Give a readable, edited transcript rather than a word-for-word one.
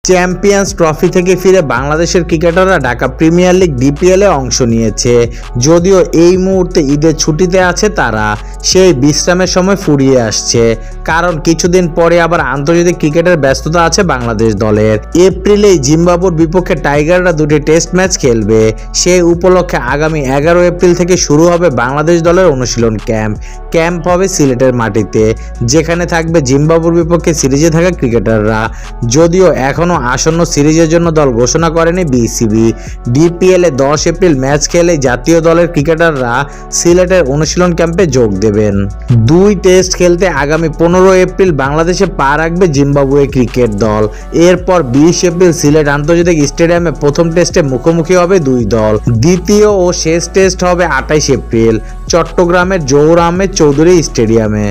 Champions trophy থেকে ফিরে বাংলাদেশের ক্রিকেটাররা ঢাকা প্রিমিয়ার লিগ ডিপিএলে অংশ নিয়েছে। যদিও এই মুহূর্তে ঈদের ছুটিতে আছে তারা, সেই বিশ্রামের সময় ফুরিয়ে আসছে, কারণ কিছুদিন পরে আবার আন্তর্জাতিক ক্রিকেটের ব্যস্ততা আছে বাংলাদেশ দলের। এপ্রিলেই জিম্বাবুর বিপক্ষে টাইগাররা দুটি টেস্ট ম্যাচ খেলবে। সেই উপলক্ষে আগামী 11 এপ্রিল থেকে শুরু হবে বাংলাদেশ দলের অনুশীলন ক্যাম্প হবে সিলেটের মাটিতে, যেখানে থাকবে জিম্বাবুর বিপক্ষে সিরিজে থাকা ক্রিকেটাররা। যদিও এখনও আসন্ন সিরিজের জন্য দল ঘোষণা করেনি বিসিবি। ডিপিএলে 10 এপ্রিল ম্যাচ খেলে জাতীয় দলের ক্রিকেটাররা সিলেটের অনুশীলন ক্যাম্পে যোগ দেবেন। 2 টেস্ট খেলতে আগামী 15 এপ্রিল বাংলাদেশে পা রাখবে জিম্বাবুয়ে ক্রিকেট দল। এরপর 20 এপ্রিল সিলেট আন্তর্জাতিক স্টেডিয়ামে প্রথম টেস্টে মুখোমুখি হবে দুই দল। দ্বিতীয় ও শেষ টেস্ট হবে 28 এপ্রিল চট্টগ্রামের জহুর আহমেদ চৌধুরী স্টেডিয়ামে।